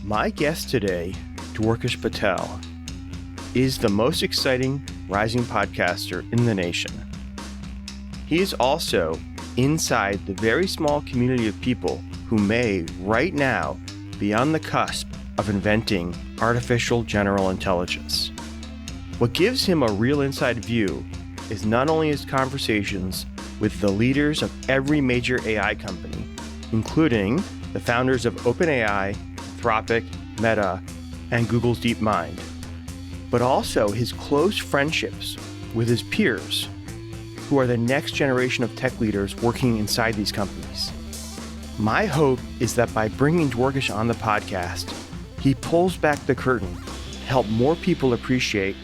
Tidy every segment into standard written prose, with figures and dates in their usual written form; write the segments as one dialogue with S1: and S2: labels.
S1: My guest today, Dwarkesh Patel, is the most exciting rising podcaster in the nation. He is also inside the very small community of people who may, right now, be on the cusp of inventing artificial general intelligence. What gives him a real inside view is not only his conversations with the leaders of every major AI company, including the founders of OpenAI, Anthropic, Meta, and Google's DeepMind, but also his close friendships with his peers, who are the next generation of tech leaders working inside these companies. My hope is that by bringing Dwarkesh on the podcast, he pulls back the curtain to help more people appreciate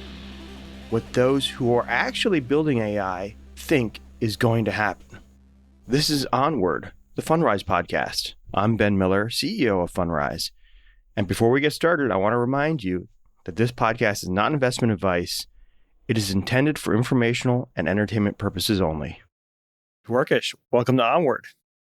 S1: what those who are actually building AI think is going to happen. This is Onward, the Fundrise podcast. I'm Ben Miller, CEO of Fundrise. And before we get started, I want to remind you that this podcast is not investment advice. It is intended for informational and entertainment purposes only. Dwarkesh, welcome to Onward.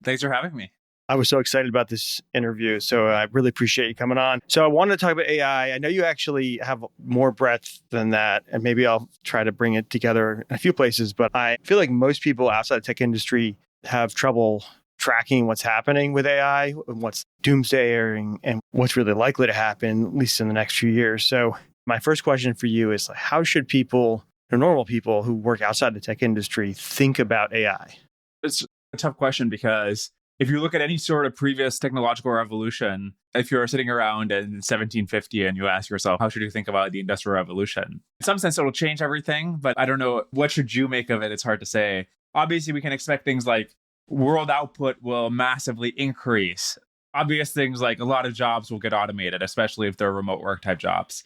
S2: Thanks for having me.
S1: I was so excited about this interview, so I really appreciate you coming on. So I wanted to talk about AI. I know you actually have more breadth than that, and maybe I'll try to bring it together in a few places, but I feel like most people outside the tech industry have trouble tracking what's happening with AI, and what's doomsdaying, and what's really likely to happen, at least in the next few years. So my first question for you is, how should people, or normal people who work outside the tech industry, think about AI?
S2: It's a tough question because if you look at any sort of previous technological revolution, if you're sitting around in 1750 and you ask yourself, how should you think about the Industrial Revolution? In some sense, it'll change everything, but I don't know. What should you make of it? It's hard to say. Obviously, we can expect things like world output will massively increase. Obvious things like a lot of jobs will get automated, especially if they're remote work type jobs.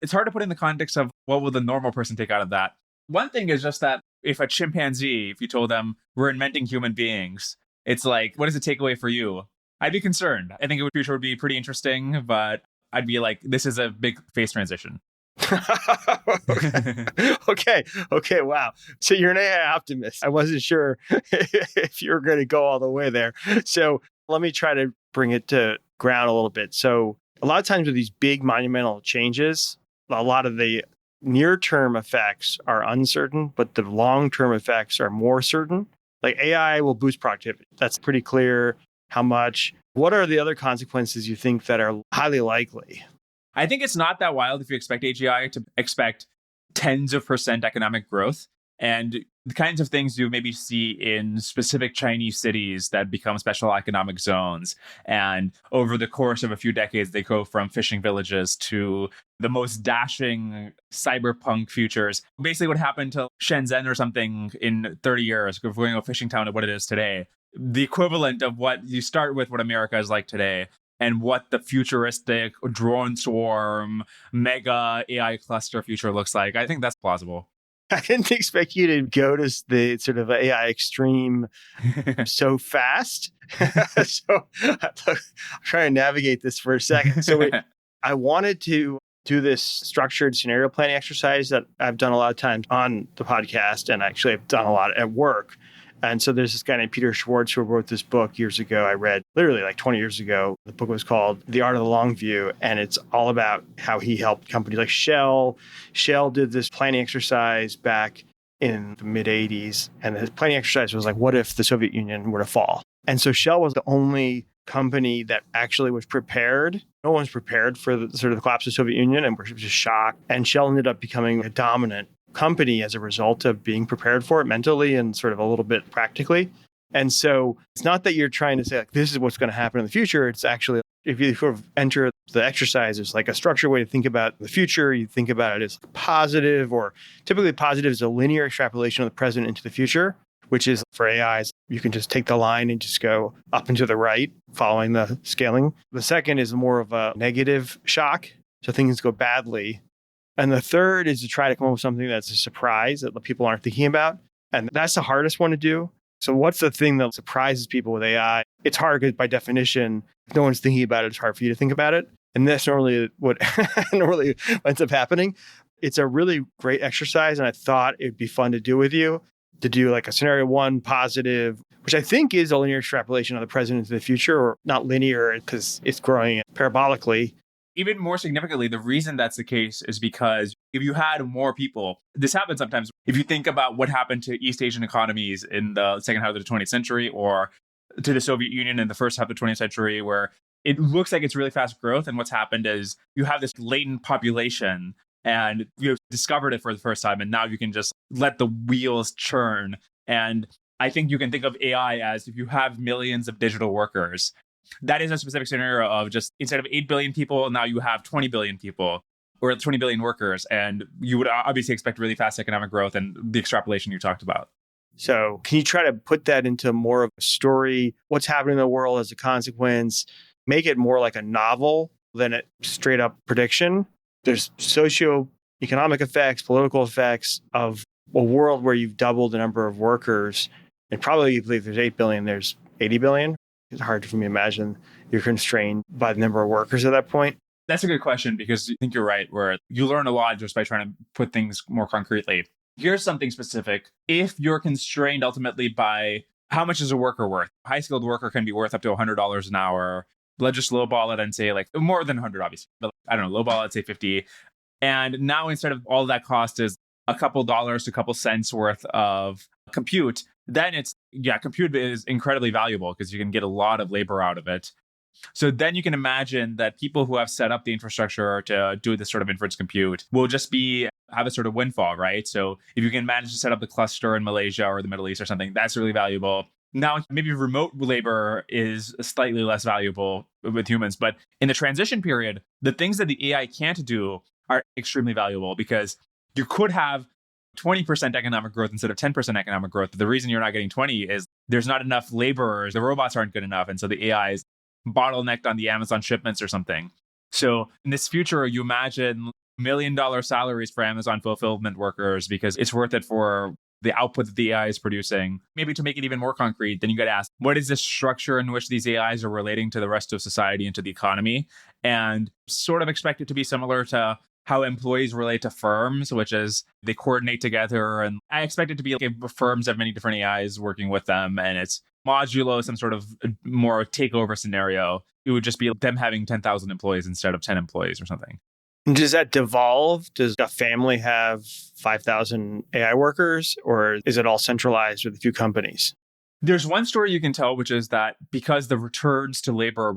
S2: It's hard to put in the context of what will the normal person take out of that. One thing is just that if a chimpanzee, if you told them we're inventing human beings, it's like, what is the takeaway for you? I'd be concerned. I think the future would be pretty interesting, but I'd be like, this is a big phase transition.
S1: Okay. Wow. So you're an AI optimist. I wasn't sure if you were going to go all the way there. So let me try to bring it to ground a little bit. So a lot of times with these big monumental changes, a lot of the near-term effects are uncertain, but the long-term effects are more certain. Like AI will boost productivity. That's pretty clear. How much? What are the other consequences you think that are highly likely?
S2: I think it's not that wild if you expect AGI to expect tens of % economic growth. And the kinds of things you maybe see in specific Chinese cities that become special economic zones. And over the course of a few decades, they go from fishing villages to the most dashing cyberpunk futures. Basically what happened to Shenzhen or something in 30 years, going to a fishing town to what it is today. The equivalent of what you start with, what America is like today, and what the futuristic drone swarm, mega AI cluster future looks like. I think that's plausible.
S1: I didn't expect you to go to the sort of AI extreme so fast. So I'm trying to navigate this for a second. So I wanted to do this structured scenario planning exercise that I've done a lot of times on the podcast, and actually I've done a lot at work. And so there's this guy named Peter Schwartz who wrote this book years ago. I read literally like 20 years ago. The book was called The Art of the Long View. And it's all about how he helped companies like Shell. Shell did this planning exercise back in the mid 80s. And the planning exercise was like, what if the Soviet Union were to fall? And so Shell was the only company that actually was prepared. No one was prepared for the sort of the collapse of the Soviet Union, and we're just shocked. And Shell ended up becoming a dominant company as a result of being prepared for it mentally and sort of a little bit practically. And so it's not that you're trying to say, like, this is what's going to happen in the future. It's actually, if you sort of enter the exercise, it's like a structured way to think about the future. You think about it as positive, or typically positive is a linear extrapolation of the present into the future, which is for AIs, you can just take the line and just go up and to the right, following the scaling. The second is more of a negative shock. So things go badly. And the third is to try to come up with something that's a surprise that people aren't thinking about. And that's the hardest one to do. So what's the thing that surprises people with AI? It's hard because by definition, if no one's thinking about it, it's hard for you to think about it. And that's normally what normally ends up happening. It's a really great exercise, and I thought it'd be fun to do with you. to do like a scenario one positive, which I think is a linear extrapolation of the present into the future, or not linear because it's growing parabolically.
S2: Even more significantly, the reason that's the case is because if you had more people, this happens sometimes. If you think about what happened to East Asian economies in the second half of the 20th century or to the Soviet Union in the first half of the 20th century, where it looks like it's really fast growth. And what's happened is you have this latent population and you've discovered it for the first time. And now you can just let the wheels churn. And I think you can think of AI as if you have millions of digital workers, that is a specific scenario of just instead of 8 billion people, now you have 20 billion people or 20 billion workers. And you would obviously expect really fast economic growth and the extrapolation you talked about.
S1: So can you try to put that into more of a story? What's happening in the world as a consequence? Make it more like a novel than a straight up prediction. There's socio-economic effects, political effects of a world where you've doubled the number of workers. And probably you believe there's 8 billion, there's 80 billion. It's hard for me to imagine you're constrained by the number of workers at that point.
S2: That's a good question because I think you're right, where you learn a lot just by trying to put things more concretely. Here's something specific. If you're constrained ultimately by how much is a worker worth, a high-skilled worker can be worth up to $100 an hour. Let's just lowball it and say like more than 100, obviously. But I don't know, lowball it, say 50. And now instead of all that cost is a couple dollars to a couple cents worth of compute, then compute is incredibly valuable because you can get a lot of labor out of it. So then you can imagine that people who have set up the infrastructure to do this sort of inference compute will just have a sort of windfall, right? So if you can manage to set up the cluster in Malaysia or the Middle East or something, that's really valuable. Now, maybe remote labor is slightly less valuable with humans, but in the transition period, the things that the AI can't do are extremely valuable because you could have 20% economic growth instead of 10% economic growth. But the reason you're not getting 20 is there's not enough laborers. The robots aren't good enough. And so the AI is bottlenecked on the Amazon shipments or something. So in this future, you imagine $1 million salaries for Amazon fulfillment workers because it's worth it for the output that the AI is producing. Maybe to make it even more concrete, then you got to ask, what is the structure in which these AIs are relating to the rest of society and to the economy? And sort of expect it to be similar to how employees relate to firms, which is they coordinate together. And I expect it to be like if firms have many different AIs working with them and it's modulo, some sort of more takeover scenario. It would just be them having 10,000 employees instead of 10 employees or something.
S1: Does that devolve? Does a family have 5,000 AI workers, or is it all centralized with a few companies?
S2: There's one story you can tell, which is that because the returns to labor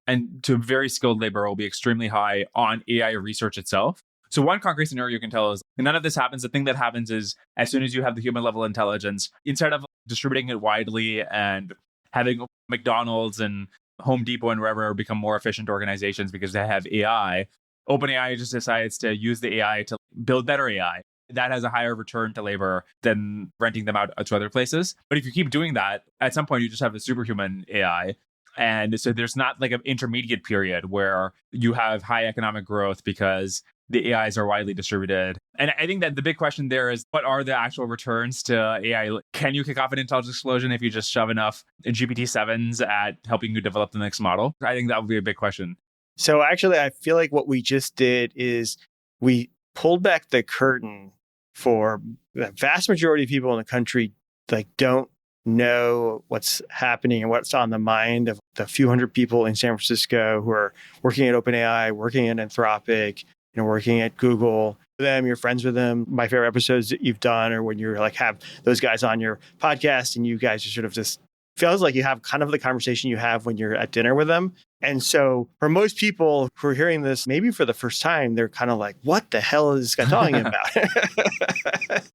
S2: and to very skilled labor will be extremely high on AI research itself. So one concrete scenario you can tell is none of this happens. The thing that happens is as soon as you have the human level intelligence, instead of distributing it widely and having McDonald's and Home Depot and wherever become more efficient organizations because they have AI, OpenAI just decides to use the AI to build better AI. That has a higher return to labor than renting them out to other places. But if you keep doing that, at some point you just have a superhuman AI. And so there's not like an intermediate period where you have high economic growth because the AIs are widely distributed. And I think that the big question there is, what are the actual returns to AI? Can you kick off an intelligence explosion if you just shove enough GPT-7s at helping you develop the next model? I think that would be a big question.
S1: So actually, I feel like what we just did is we pulled back the curtain for the vast majority of people in the country, like don't know what's happening and what's on the mind of the few hundred people in San Francisco who are working at OpenAI, working at Anthropic, working at Google. You're friends with them. My favorite episodes that you've done are when you're like have those guys on your podcast and you guys are sort of just feels like you have kind of the conversation you have when you're at dinner with them. And so for most people who are hearing this, maybe for the first time, they're kind of like, what the hell is this guy talking about?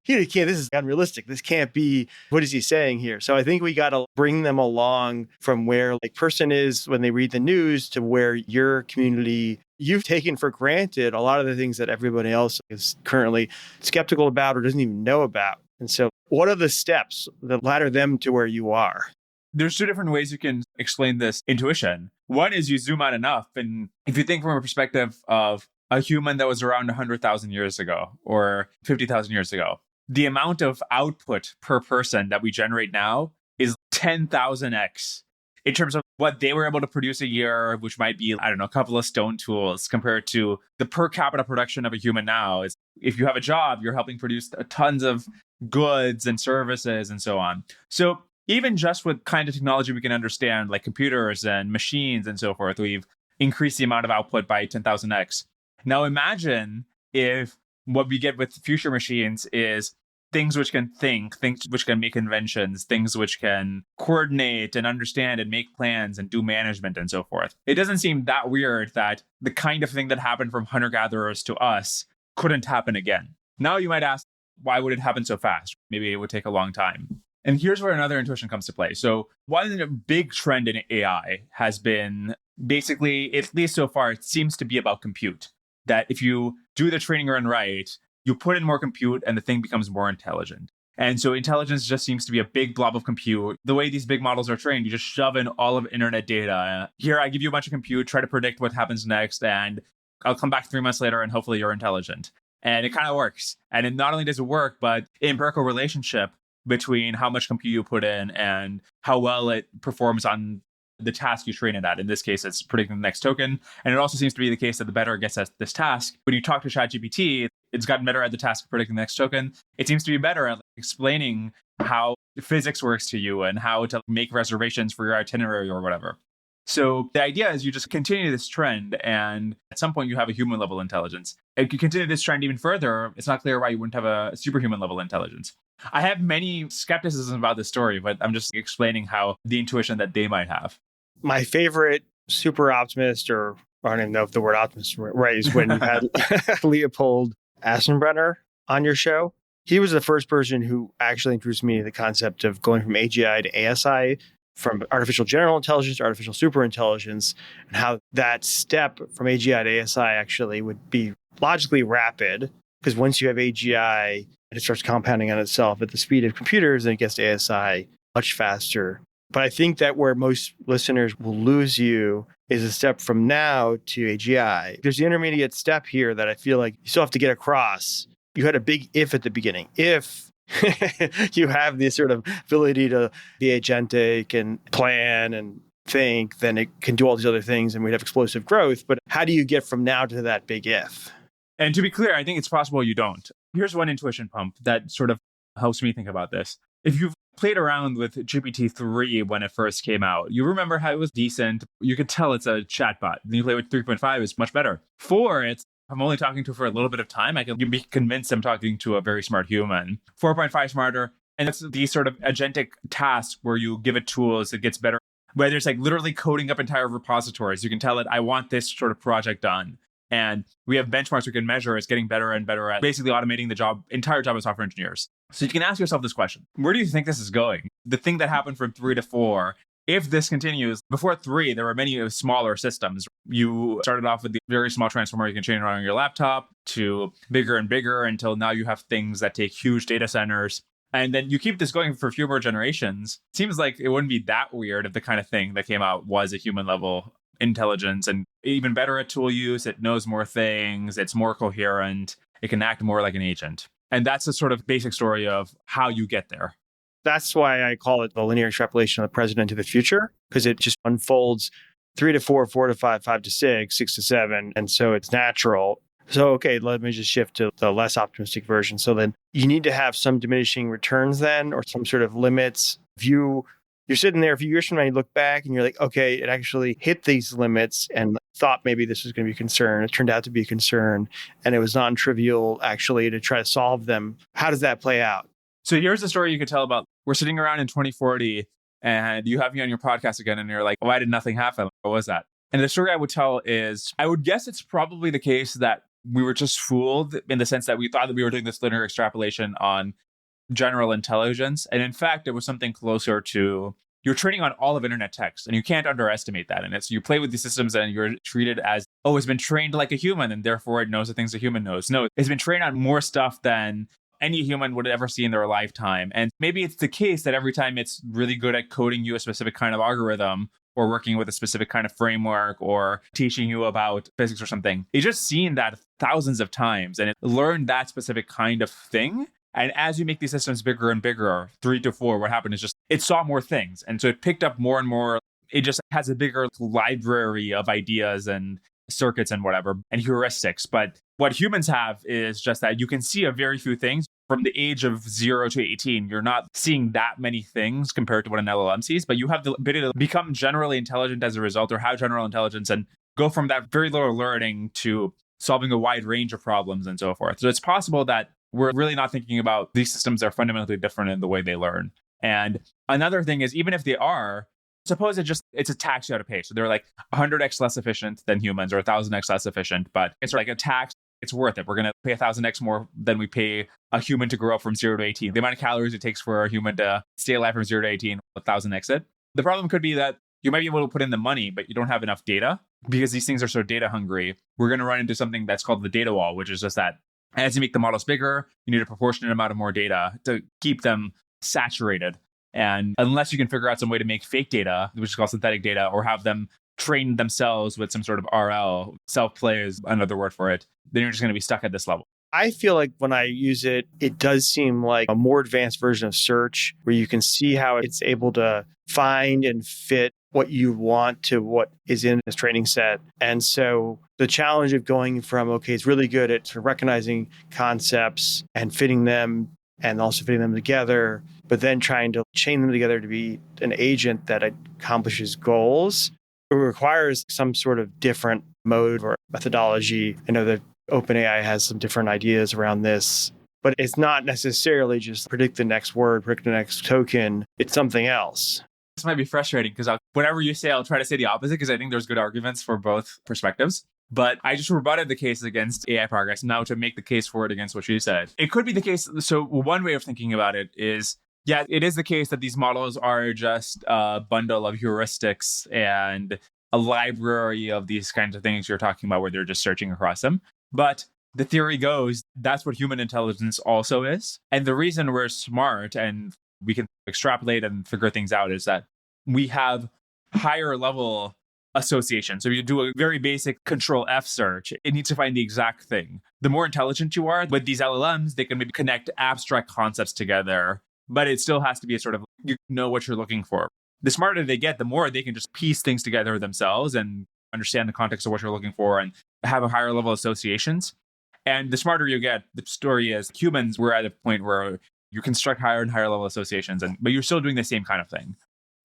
S1: This is unrealistic. This can't be, what is he saying here? So I think we got to bring them along from where like person is when they read the news to where your community, you've taken for granted a lot of the things that everybody else is currently skeptical about or doesn't even know about. And so what are the steps that ladder them to where you are?
S2: There's two different ways you can explain this intuition. One is you zoom out enough. And if you think from a perspective of a human that was around 100,000 years ago or 50,000 years ago, the amount of output per person that we generate now is 10,000x in terms of what they were able to produce a year, which might be, I don't know, a couple of stone tools compared to the per capita production of a human now. If you have a job, you're helping produce tons of goods and services and so on. So even just with kind of technology we can understand, like computers and machines and so forth, we've increased the amount of output by 10,000x. Now imagine if what we get with future machines is things which can think, things which can make inventions, things which can coordinate and understand and make plans and do management and so forth. It doesn't seem that weird that the kind of thing that happened from hunter-gatherers to us couldn't happen again. Now you might ask, why would it happen so fast? Maybe it would take a long time. And here's where another intuition comes to play. So one big trend in AI has been basically, at least so far, it seems to be about compute. That if you do the training run right, you put in more compute and the thing becomes more intelligent. And so intelligence just seems to be a big blob of compute. The way these big models are trained, you just shove in all of internet data. Here, I give you a bunch of compute, try to predict what happens next, and I'll come back 3 months later and hopefully you're intelligent. And it kind of works. And it not only does it work, but empirical relationship between how much compute you put in and how well it performs on the task you train it at. In this case, it's predicting the next token. And it also seems to be the case that the better it gets at this task, when you talk to ChatGPT, it's gotten better at the task of predicting the next token. It seems to be better at explaining how physics works to you and how to make reservations for your itinerary or whatever. So the idea is you just continue this trend, and at some point you have a human level intelligence. If you continue this trend even further, it's not clear why you wouldn't have a superhuman level intelligence. I have many skepticisms about this story, but I'm just explaining how the intuition that they might have.
S1: My favorite super optimist, or I don't even know if the word optimist is right, is when you had Leopold Assenbrenner on your show. He was the first person who actually introduced me to the concept of going from AGI to ASI, from artificial general intelligence to artificial superintelligence, and how that step from AGI to ASI actually would be logically rapid, because once you have AGI and it starts compounding on itself at the speed of computers, then it gets to ASI much faster. But I think that where most listeners will lose you is a step from now to AGI. There's the intermediate step here that I feel like you still have to get across. You had a big if at the beginning. If you have this sort of ability to be agentic and plan and think, then it can do all these other things and we'd have explosive growth. But how do you get from now to that big if?
S2: And to be clear, I think it's possible you don't. Here's one intuition pump that sort of helps me think about this. If you've played around with GPT-3 when it first came out, you remember how it was decent. You could tell it's a chatbot. Then you play with 3.5, it's much better. 4, I'm only talking to for a little bit of time. I can be convinced I'm talking to a very smart human. 4.5 smarter. And it's these sort of agentic tasks where you give it tools, it gets better. Whether it's like literally coding up entire repositories, you can tell it, I want this sort of project done. And we have benchmarks we can measure. It's getting better and better at basically automating the entire job of software engineers. So you can ask yourself this question. Where do you think this is going? The thing that happened from 3 to 4, if this continues, before 3, there were many smaller systems. You started off with the very small transformer you can chain around your laptop to bigger and bigger until now you have things that take huge data centers. And then you keep this going for a few more generations. It seems like it wouldn't be that weird if the kind of thing that came out was a human level intelligence and even better at tool use. It knows more things. It's more coherent. It can act more like an agent. And that's the sort of basic story of how you get there.
S1: That's why I call it the linear extrapolation of the present into the future, because it just unfolds 3 to 4, 4 to 5, 5 to 6, 6 to 7. And so it's natural. So, okay, let me just shift to the less optimistic version. So then you need to have some diminishing returns then, or some sort of limits. If you're sitting there a few years from now, you look back and you're like, okay, it actually hit these limits and thought maybe this was going to be a concern. It turned out to be a concern. And it was non-trivial actually to try to solve them. How does that play out?
S2: So here's the story you could tell about. We're sitting around in 2040 and you have me on your podcast again and you're like, why did nothing happen? What was that? And the story I would tell is, I would guess it's probably the case that we were just fooled in the sense that we thought that we were doing this linear extrapolation on general intelligence. And in fact, it was something closer to you're training on all of internet text and you can't underestimate that. And it's you play with these systems and you're treated as, oh, it's been trained like a human and therefore it knows the things a human knows. No, it's been trained on more stuff than any human would ever see in their lifetime. And maybe it's the case that every time it's really good at coding you a specific kind of algorithm or working with a specific kind of framework or teaching you about physics or something, it's just seen that thousands of times and it learned that specific kind of thing. And as you make these systems bigger and bigger, 3 to 4, what happened is just it saw more things. And so it picked up more and more. It just has a bigger library of ideas and circuits and whatever and heuristics. But what humans have is just that you can see a very few things. from the age of 0 to 18, you're not seeing that many things compared to what an LLM sees, but you have the ability to become generally intelligent as a result or have general intelligence and go from that very little learning to solving a wide range of problems and so forth. So it's possible that we're really not thinking about these systems are fundamentally different in the way they learn. And another thing is, even if they are, suppose it's a tax you have to pay. So they're like 100x less efficient than humans or 1,000x less efficient, but it's like a tax. It's worth it. We're going to pay 1,000x more than we pay a human to grow up from 0 to 18. The amount of calories it takes for a human to stay alive from 0 to 18, 1,000x it. The problem could be that you might be able to put in the money, but you don't have enough data because these things are so data hungry. We're going to run into something that's called the data wall, which is just that as you make the models bigger, you need a proportionate amount of more data to keep them saturated. And unless you can figure out some way to make fake data, which is called synthetic data, or have them train themselves with some sort of RL, self-play is another word for it, then you're just going to be stuck at this level.
S1: I feel like when I use it, it does seem like a more advanced version of search where you can see how it's able to find and fit what you want to what is in this training set. And so the challenge of going from, okay, it's really good at sort of recognizing concepts and fitting them and also fitting them together, but then trying to chain them together to be an agent that accomplishes goals. It requires some sort of different mode or methodology. I know that OpenAI has some different ideas around this, but it's not necessarily just predict the next word, predict the next token. It's something else.
S2: This might be frustrating because whatever you say, I'll try to say the opposite because I think there's good arguments for both perspectives. But I just rebutted the case against AI progress now to make the case for it against what you said. It could be the case. So one way of thinking about it is, yeah, it is the case that these models are just a bundle of heuristics and a library of these kinds of things you're talking about where they're just searching across them. But the theory goes that's what human intelligence also is. And the reason we're smart and we can extrapolate and figure things out is that we have higher level association. So if you do a very basic control F search, it needs to find the exact thing. The more intelligent you are with these LLMs, they can maybe connect abstract concepts together, but it still has to be a sort of, you know what you're looking for. The smarter they get, the more they can just piece things together themselves and understand the context of what you're looking for and have a higher level associations. And the smarter you get, the story is humans, we're at a point where you construct higher and higher level associations, but you're still doing the same kind of thing.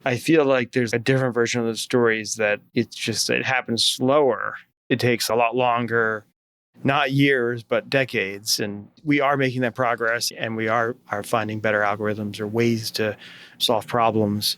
S1: I feel like there's a different version of the stories that it happens slower. It takes a lot longer, not years, but decades. And we are making that progress and we are finding better algorithms or ways to solve problems.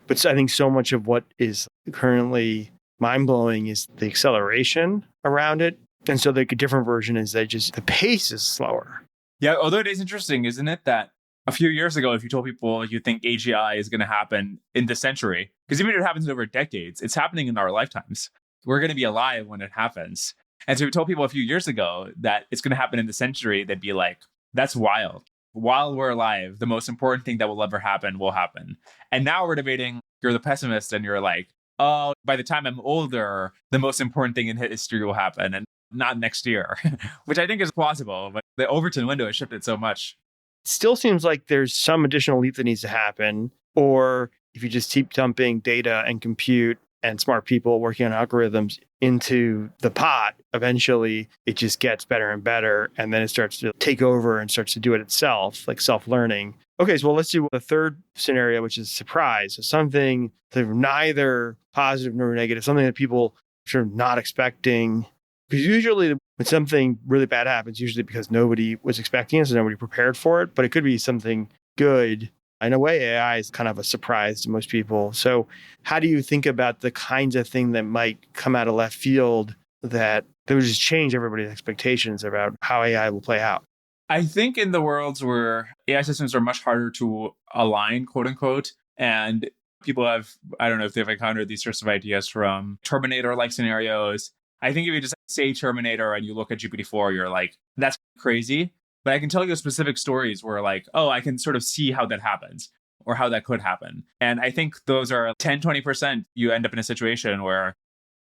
S1: But I think so much of what is currently mind-blowing is the acceleration around it. And so the different version is that just the pace is slower.
S2: Yeah, although it is interesting, isn't it, that a few years ago, if you told people you think AGI is going to happen in this century, because even if it happens over decades, it's happening in our lifetimes. We're going to be alive when it happens. And so if you told people a few years ago that it's going to happen in the century, they'd be like, that's wild. While we're alive, the most important thing that will ever happen will happen. And now we're debating, you're the pessimist and you're like, oh, by the time I'm older, the most important thing in history will happen and not next year, which I think is plausible. But the Overton window has shifted so much.
S1: It still seems like there's some additional leap that needs to happen. Or if you just keep dumping data and compute and smart people working on algorithms into the pot, eventually it just gets better and better. And then it starts to take over and starts to do it itself, like self-learning. Okay, so let's do the third scenario, which is surprise. So something that neither positive nor negative, something that people sort of not expecting. Because usually when something really bad happens, usually because nobody was expecting it, so nobody prepared for it, but it could be something good. In a way, AI is kind of a surprise to most people. So how do you think about the kinds of thing that might come out of left field that would just change everybody's expectations about how AI will play out?
S2: I think in the worlds where AI systems are much harder to align, quote unquote, and people have, I don't know if they've encountered these sorts of ideas from Terminator-like scenarios. I think if you just say Terminator and you look at GPT-4, you're like, that's crazy. But I can tell you specific stories where like, oh, I can sort of see how that happens or how that could happen. And I think those are 10, 20%. You end up in a situation where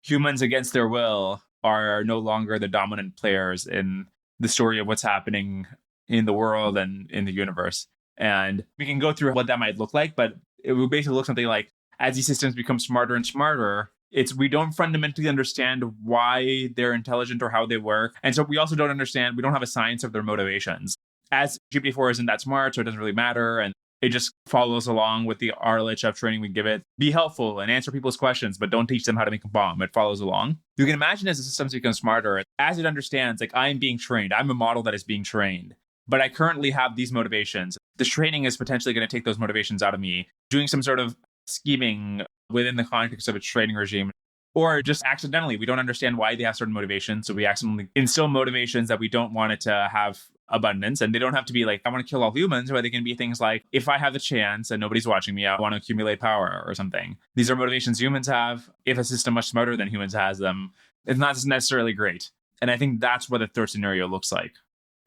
S2: humans against their will are no longer the dominant players in the story of what's happening in the world and in the universe. And we can go through what that might look like, but it would basically look something like as these systems become smarter and smarter, we don't fundamentally understand why they're intelligent or how they work. And so we also don't have a science of their motivations. as GPT-4 isn't that smart, so it doesn't really matter. And it just follows along with the RLHF training we give it. Be helpful and answer people's questions, but don't teach them how to make a bomb. It follows along. You can imagine as the systems become smarter, as it understands, like I'm being trained, I'm a model that is being trained, but I currently have these motivations. This training is potentially going to take those motivations out of me, doing some sort of scheming within the context of its training regime. Or just accidentally, we don't understand why they have certain motivations. So we accidentally instill motivations that we don't want it to have abundance. And they don't have to be like, I want to kill all humans, or they can be things like, if I have the chance and nobody's watching me, I want to accumulate power or something. These are motivations humans have. If a system much smarter than humans has them, it's not necessarily great. And I think that's what the third scenario looks like.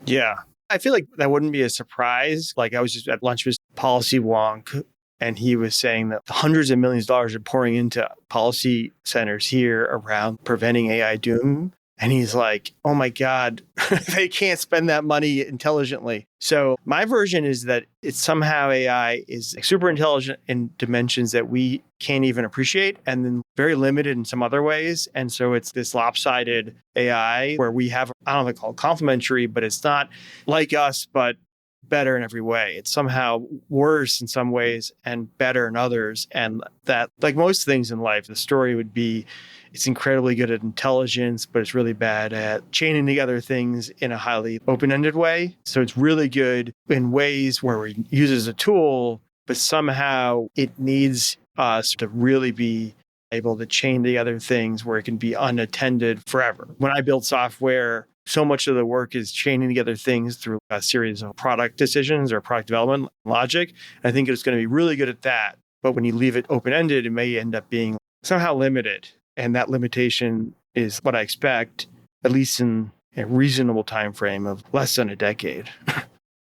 S1: Yeah. I feel like that wouldn't be a surprise. Like I was just at lunch with Policy Wonk, and he was saying that hundreds of millions of dollars are pouring into policy centers here around preventing AI doom. And he's like, oh my God, they can't spend that money intelligently. So my version is that it's somehow AI is super intelligent in dimensions that we can't even appreciate, and then very limited in some other ways. And so it's this lopsided AI where we have, I don't know if it's called complementary, but it's not like us, but better in every way. It's somehow worse in some ways and better in others. And that, like most things in life, the story would be it's incredibly good at intelligence, but it's really bad at chaining together things in a highly open-ended way. So it's really good in ways where we use it as a tool, but somehow it needs us to really be able to chain together things where it can be unattended forever. When I build software, so much of the work is chaining together things through a series of product decisions or product development logic. I think it's going to be really good at that. But when you leave it open-ended, it may end up being somehow limited. And that limitation is what I expect, at least in a reasonable time frame of less than a decade.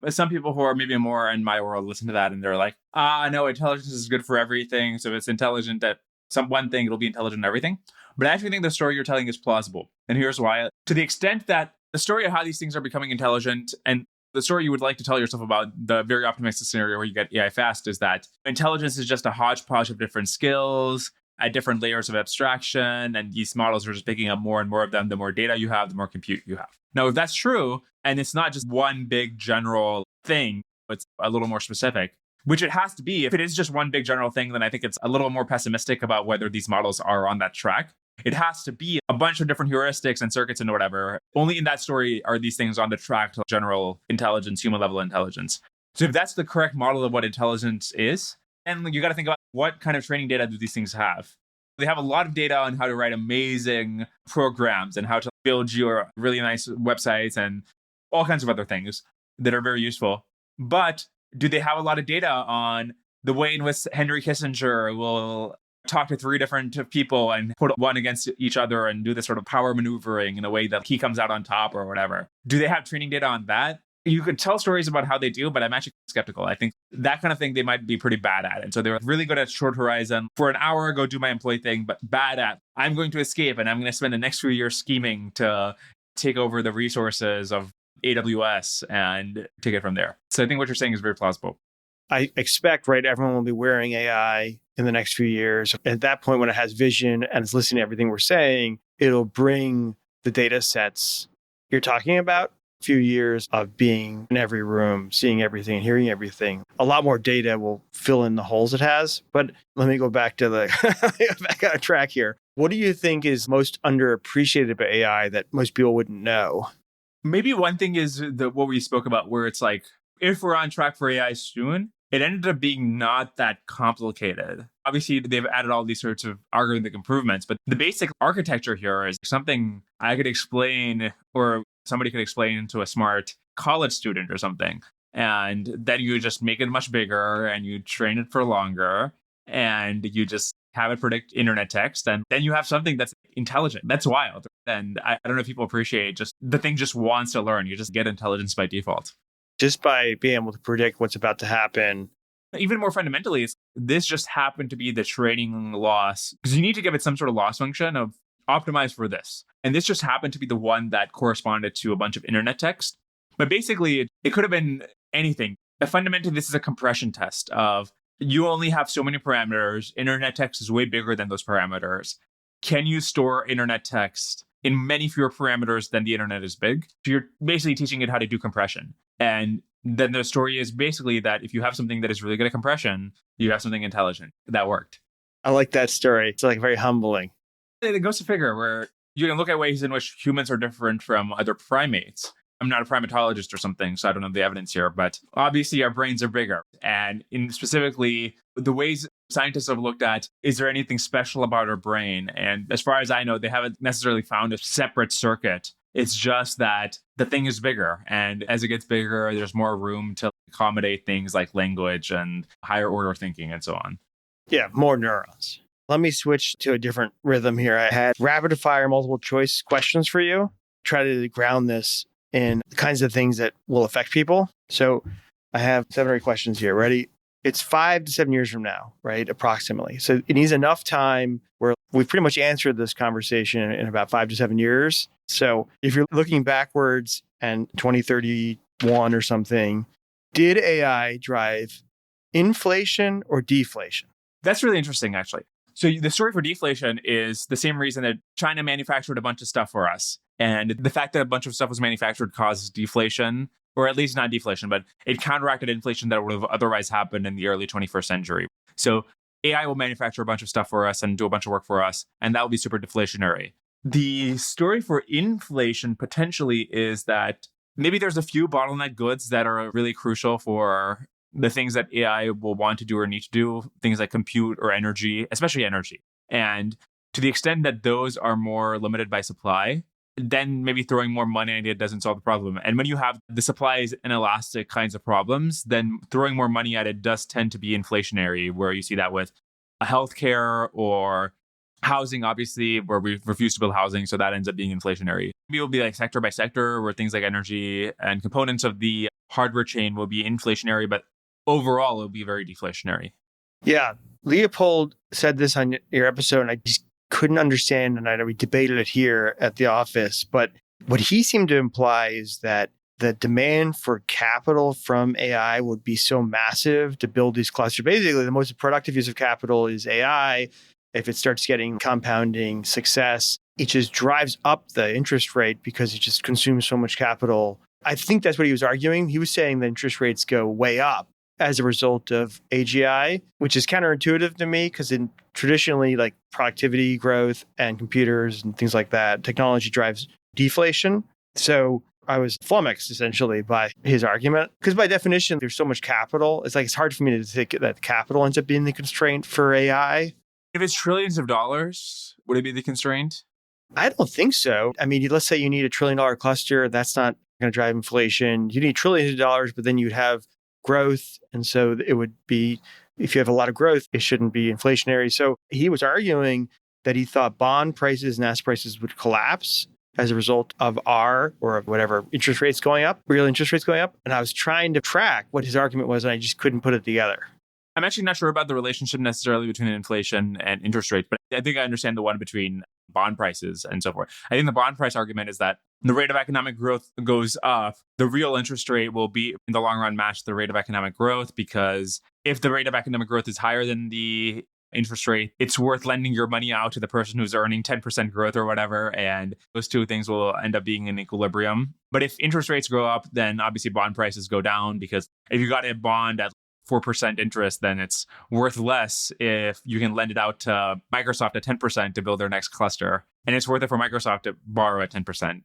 S2: But some people who are maybe more in my world listen to that and they're like, no, intelligence is good for everything. So if it's intelligent at some one thing, it'll be intelligent in everything. But I actually think the story you're telling is plausible. And here's why. To the extent that the story of how these things are becoming intelligent and the story you would like to tell yourself about the very optimistic scenario where you get AI fast is that intelligence is just a hodgepodge of different skills at different layers of abstraction. And these models are just picking up more and more of them. The more data you have, the more compute you have. Now, if that's true, and it's not just one big general thing, it's a little more specific, which it has to be. If it is just one big general thing, then I think it's a little more pessimistic about whether these models are on that track. It has to be a bunch of different heuristics and circuits and whatever. Only in that story are these things on the track to general intelligence, human level intelligence. So if that's the correct model of what intelligence is, then you got to think about what kind of training data do these things have? They have a lot of data on how to write amazing programs and how to build your really nice websites and all kinds of other things that are very useful. But do they have a lot of data on the way in which Henry Kissinger will talk to three different people and put one against each other and do this sort of power maneuvering in a way that he comes out on top or whatever? Do they have training data on that? You could tell stories about how they do, but I'm actually skeptical. I think that kind of thing they might be pretty bad at. And so they're really good at short horizon. For an hour, go do my employee thing, but bad at, I'm going to escape and I'm going to spend the next few years scheming to take over the resources of AWS and take it from there. So I think what you're saying is very plausible.
S1: I expect, right, everyone will be wearing AI in the next few years. At that point, when it has vision and it's listening to everything we're saying, it'll bring the data sets you're talking about. Few years of being in every room, seeing everything, hearing everything. A lot more data will fill in the holes it has. But let me go back to back on track here. What do you think is most underappreciated about AI that most people wouldn't know?
S2: Maybe one thing is what we spoke about, where it's like, if we're on track for AI soon, it ended up being not that complicated. Obviously, they've added all these sorts of algorithmic improvements, but the basic architecture here is something I could explain, or somebody could explain to a smart college student or something. And then you just make it much bigger and you train it for longer and you just have it predict internet text. And then you have something that's intelligent. That's wild. And I don't know if people appreciate just the thing just wants to learn. You just get intelligence by default.
S1: Just by being able to predict what's about to happen.
S2: Even more fundamentally, this just happened to be the training loss, because you need to give it some sort of loss function of optimize for this. And this just happened to be the one that corresponded to a bunch of internet text. But basically, it could have been anything. Fundamentally, this is a compression test of you only have so many parameters. Internet text is way bigger than those parameters. Can you store internet text in many fewer parameters than the internet is big? So you're basically teaching it how to do compression. And then the story is basically that if you have something that is really good at compression, you have something intelligent that worked.
S1: I like that story. It's like very humbling.
S2: It goes to figure where you can look at ways in which humans are different from other primates. I'm not a primatologist or something, so I don't know the evidence here, but obviously our brains are bigger. And in specifically the ways scientists have looked at, is there anything special about our brain? And as far as I know, they haven't necessarily found a separate circuit. It's just that the thing is bigger. And as it gets bigger, there's more room to accommodate things like language and higher order thinking and so on.
S1: Yeah, more neurons. Let me switch to a different rhythm here. I had rapid fire multiple choice questions for you. Try to ground this in the kinds of things that will affect people. So I have 7 or 8 questions here. Ready? It's 5 to 7 years from now, right? Approximately. So it needs enough time where we've pretty much answered this conversation in about 5 to 7 years. So if you're looking backwards and 2031 or something, did AI drive inflation or deflation?
S2: That's really interesting, actually. So the story for deflation is the same reason that China manufactured a bunch of stuff for us. And the fact that a bunch of stuff was manufactured causes deflation, or at least not deflation, but it counteracted inflation that would have otherwise happened in the early 21st century. So AI will manufacture a bunch of stuff for us and do a bunch of work for us, and that will be super deflationary. The story for inflation potentially is that maybe there's a few bottleneck goods that are really crucial for the things that AI will want to do or need to do, things like compute or energy, especially energy. And to the extent that those are more limited by supply, then maybe throwing more money at it doesn't solve the problem. And when you have the supplies and elastic kinds of problems, then throwing more money at it does tend to be inflationary, where you see that with healthcare or housing, obviously, where we refuse to build housing. So that ends up being inflationary. Maybe it'll be like sector by sector, where things like energy and components of the hardware chain will be inflationary, but overall, it'll be very deflationary.
S1: Yeah. Leopold said this on your episode, and I just couldn't understand, and I know we debated it here at the office, but what he seemed to imply is that the demand for capital from AI would be so massive to build these clusters. Basically, the most productive use of capital is AI. If it starts getting compounding success, it just drives up the interest rate because it just consumes so much capital. I think that's what he was arguing. He was saying that interest rates go way up as a result of AGI, which is counterintuitive to me because in traditionally like productivity growth and computers and things like that, technology drives deflation. So I was flummoxed essentially by his argument because by definition, there's so much capital. It's like, it's hard for me to think that capital ends up being the constraint for AI.
S2: If it's trillions of dollars, would it be the constraint?
S1: I don't think so. I mean, let's say you need $1 trillion cluster. That's not going to drive inflation. You need trillions of dollars, but then you'd have growth. And so it would be, if you have a lot of growth, it shouldn't be inflationary. So he was arguing that he thought bond prices and asset prices would collapse as a result of R or of whatever interest rates going up, real interest rates going up. And I was trying to track what his argument was, and I just couldn't put it together.
S2: I'm actually not sure about the relationship necessarily between inflation and interest rates, but I think I understand the one between bond prices and so forth. I think the bond price argument is that the rate of economic growth goes up. The real interest rate will be, in the long run, match the rate of economic growth, because if the rate of economic growth is higher than the interest rate, it's worth lending your money out to the person who's earning 10% growth or whatever. And those two things will end up being in equilibrium. But if interest rates go up, then obviously bond prices go down, because if you got a bond at 4% interest, then it's worth less if you can lend it out to Microsoft at 10% to build their next cluster. And it's worth it for Microsoft to borrow at 10%.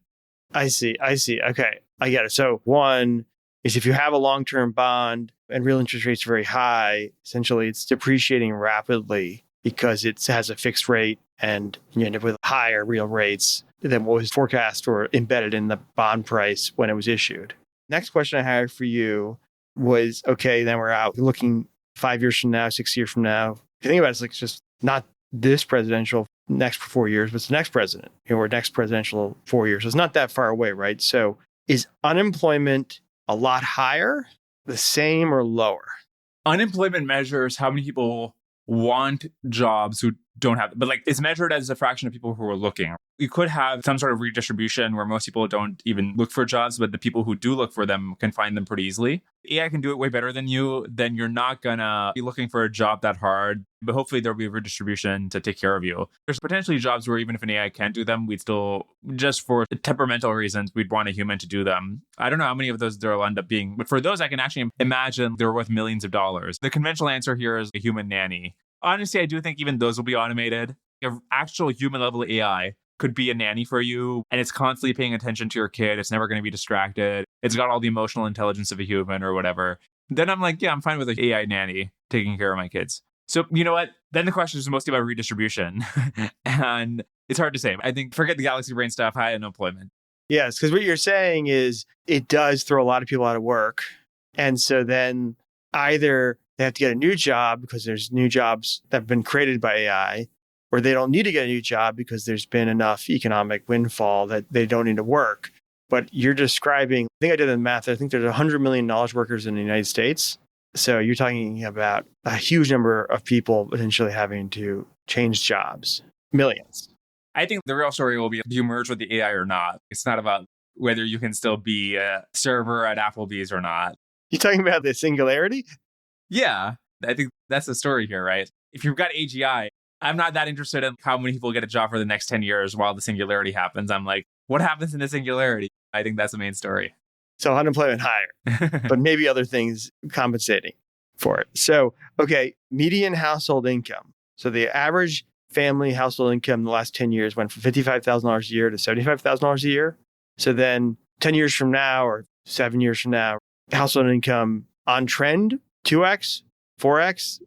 S1: I see. Okay, I get it. So one is if you have a long-term bond and real interest rates are very high, essentially it's depreciating rapidly because it has a fixed rate and you end up with higher real rates than what was forecast or embedded in the bond price when it was issued. Next question I had for you was, okay, then we're out looking 5 years from now, 6 years from now. If you think about it, it's like, it's just not this presidential next 4 years, but it's the next president, or next presidential 4 years. So it's not that far away, right? So is unemployment a lot higher, the same, or lower?
S2: Unemployment measures how many people want jobs who don't have, but like it's measured as a fraction of people who are looking. You could have some sort of redistribution where most people don't even look for jobs, but the people who do look for them can find them pretty easily. AI can do it way better than you, then you're not gonna be looking for a job that hard, but hopefully there'll be a redistribution to take care of you. There's potentially jobs where even if an AI can't do them, we'd still, just for temperamental reasons, we'd want a human to do them. I don't know how many of those there'll end up being, but for those, I can actually imagine they're worth millions of dollars. The conventional answer here is a human nanny. Honestly, I do think even those will be automated. An actual human level AI could be a nanny for you, and it's constantly paying attention to your kid. It's never going to be distracted. It's got all the emotional intelligence of a human or whatever. Then I'm like, yeah, I'm fine with an AI nanny taking care of my kids. So you know what? Then the question is mostly about redistribution. And it's hard to say. I think forget the galaxy brain stuff, high unemployment.
S1: Yes, because what you're saying is it does throw a lot of people out of work. And so then either they have to get a new job because there's new jobs that have been created by AI, or they don't need to get a new job because there's been enough economic windfall that they don't need to work. But you're describing, I think I did the math, I think there's 100 million knowledge workers in the United States. So you're talking about a huge number of people potentially having to change jobs, millions.
S2: I think the real story will be, do you merge with the AI or not? It's not about whether you can still be a server at Applebee's or not.
S1: You're talking about the singularity?
S2: Yeah, I think that's the story here, right? If you've got AGI, I'm not that interested in how many people get a job for the next 10 years while the singularity happens. I'm like, what happens in the singularity? I think that's the main story.
S1: So unemployment higher, but maybe other things compensating for it. So, okay, median household income. So the average family household income in the last 10 years went from $55,000 a year to $75,000 a year. So then 10 years from now or 7 years from now, household income on trend, 2x, 4x?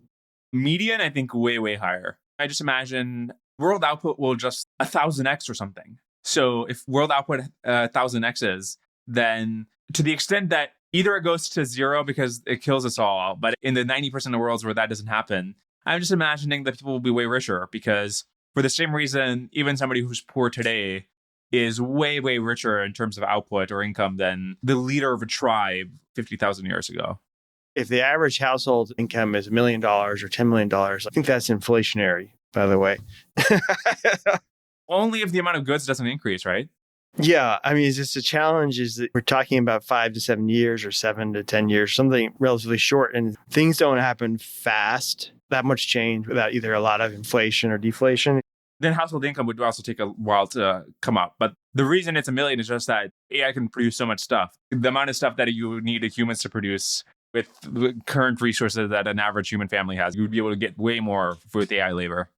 S2: Median, I think way, way higher. I just imagine world output will just 1,000x or something. So if world output 1,000x's, then to the extent that either it goes to zero because it kills us all, but in the 90% of worlds where that doesn't happen, I'm just imagining that people will be way richer because for the same reason, even somebody who's poor today is way, way richer in terms of output or income than the leader of a tribe 50,000 years ago.
S1: If the average household income is $1 million or $10 million, I think that's inflationary, by the way.
S2: Only if the amount of goods doesn't increase, right?
S1: Yeah. I mean, it's just a challenge is that we're talking about 5 to 7 years or 7 to 10 years, something relatively short. And things don't happen fast, that much change without either a lot of inflation or deflation.
S2: Then household income would also take a while to come up. But the reason it's $1 million is just that AI can produce so much stuff. The amount of stuff that you need humans to produce with the current resources that an average human family has, you would be able to get way more with AI labor.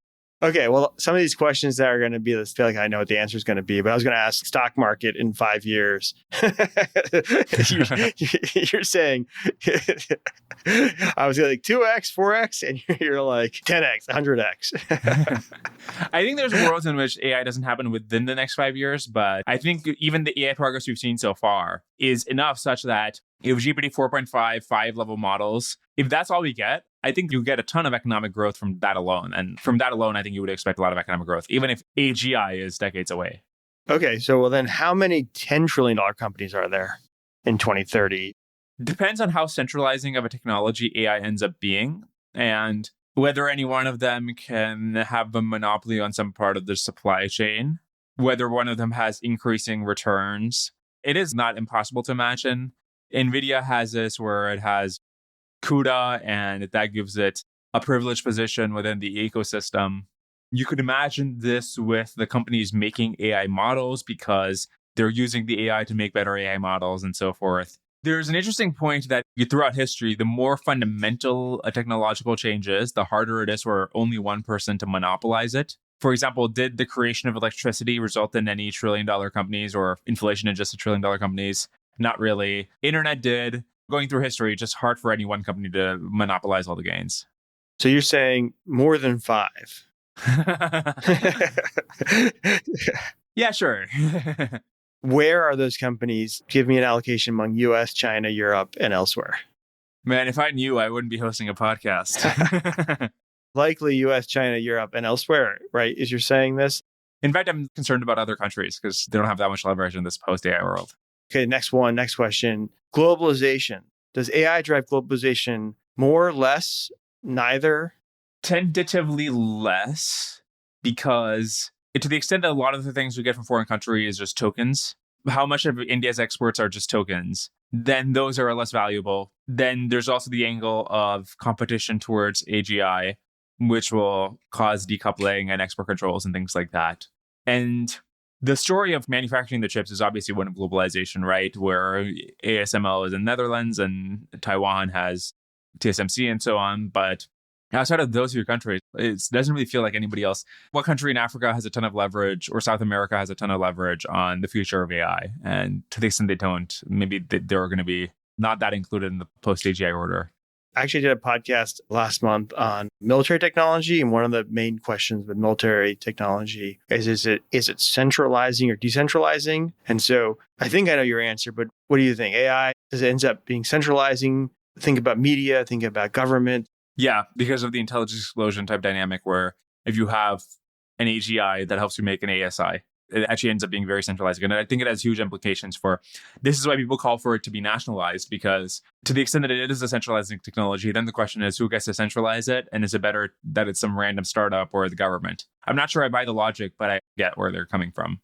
S1: Okay, well, some of these questions that are going to be, I feel like I know what the answer is going to be, but I was going to ask stock market in 5 years. You're saying, I was like 2x, 4x, and you're like 10x, 100x.
S2: I think there's worlds in which AI doesn't happen within the next 5 years, but I think even the AI progress we've seen so far is enough such that if GPT 4.5, 5 level models, if that's all we get, I think you get a ton of economic growth from that alone. And from that alone, I think you would expect a lot of economic growth, even if AGI is decades away.
S1: Okay, so well then how many $10 trillion companies are there in 2030?
S2: Depends on how centralizing of a technology AI ends up being and whether any one of them can have a monopoly on some part of the supply chain, whether one of them has increasing returns. It is not impossible to imagine. NVIDIA has this where it has CUDA, and that gives it a privileged position within the ecosystem. You could imagine this with the companies making AI models because they're using the AI to make better AI models and so forth. There's an interesting point that throughout history, the more fundamental a technological change is, the harder it is for only one person to monopolize it. For example, did the creation of electricity result in any trillion-dollar companies or inflation in just $1 trillion companies? Not really. Internet did. Going through history, it's just hard for any one company to monopolize all the gains.
S1: So you're saying more than 5?
S2: Yeah, sure.
S1: Where are those companies? Give me an allocation among US, China, Europe, and elsewhere.
S2: Man, if I knew, I wouldn't be hosting a podcast.
S1: Likely US, China, Europe, and elsewhere, right? Is you're saying this?
S2: In fact, I'm concerned about other countries because they don't have that much leverage in this post-AI world.
S1: Okay, next question. Globalization. Does AI drive globalization more, less, neither?
S2: Tentatively less. because to the extent that a lot of the things we get from foreign countries is just tokens, how much of India's exports are just tokens, then those are less valuable. Then there's also the angle of competition towards AGI, which will cause decoupling and export controls and things like that. And the story of manufacturing the chips is obviously one of globalization, right? Where ASML is in Netherlands and Taiwan has TSMC and so on. But outside of those few countries, it doesn't really feel like anybody else. What country in Africa has a ton of leverage, or South America has a ton of leverage on the future of AI? And to the extent they don't, maybe they're going to be not that included in the post-AGI order.
S1: I actually did a podcast last month on military technology, and one of the main questions with military technology is it centralizing or decentralizing? And so I think I know your answer, but what do you think? AI, does it ends up being centralizing? Think about media, think about government.
S2: Yeah, because of the intelligence explosion type dynamic, where if you have an AGI that helps you make an ASI, it actually ends up being very centralizing. And I think it has huge implications for, this is why people call for it to be nationalized, because to the extent that it is a centralizing technology, then the question is who gets to centralize it? And is it better that it's some random startup or the government? I'm not sure I buy the logic, but I get where they're coming from.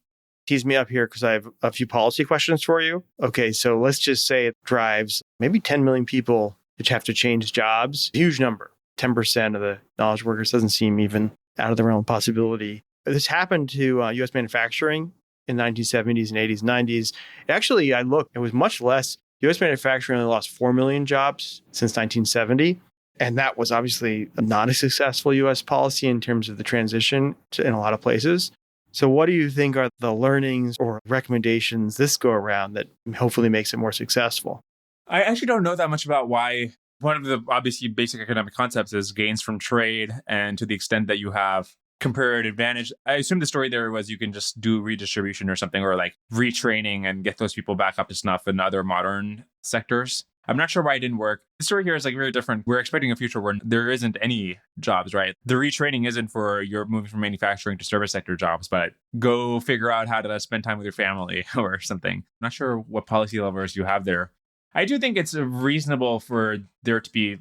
S1: Tease me up here because I have a few policy questions for you. Okay, so let's just say it drives maybe 10 million people which have to change jobs. Huge number. 10% of the knowledge workers doesn't seem even out of the realm of possibility. This happened to U.S. manufacturing in the 1970s and 80s, 90s. Actually, I looked, it was much less. U.S. manufacturing only lost 4 million jobs since 1970. And that was obviously not a successful U.S. policy in terms of the transition in a lot of places. So what do you think are the learnings or recommendations this go around that hopefully makes it more successful?
S2: I actually don't know that much about why. One of the obviously basic economic concepts is gains from trade, and to the extent that you have comparative advantage. I assume the story there was you can just do redistribution or something, or like retraining and get those people back up to snuff in other modern sectors. I'm not sure why it didn't work. The story here is like really different. We're expecting a future where there isn't any jobs, right? The retraining isn't for you're moving from manufacturing to service sector jobs, but go figure out how to spend time with your family or something. I'm not sure what policy levers you have there. I do think it's reasonable for there to be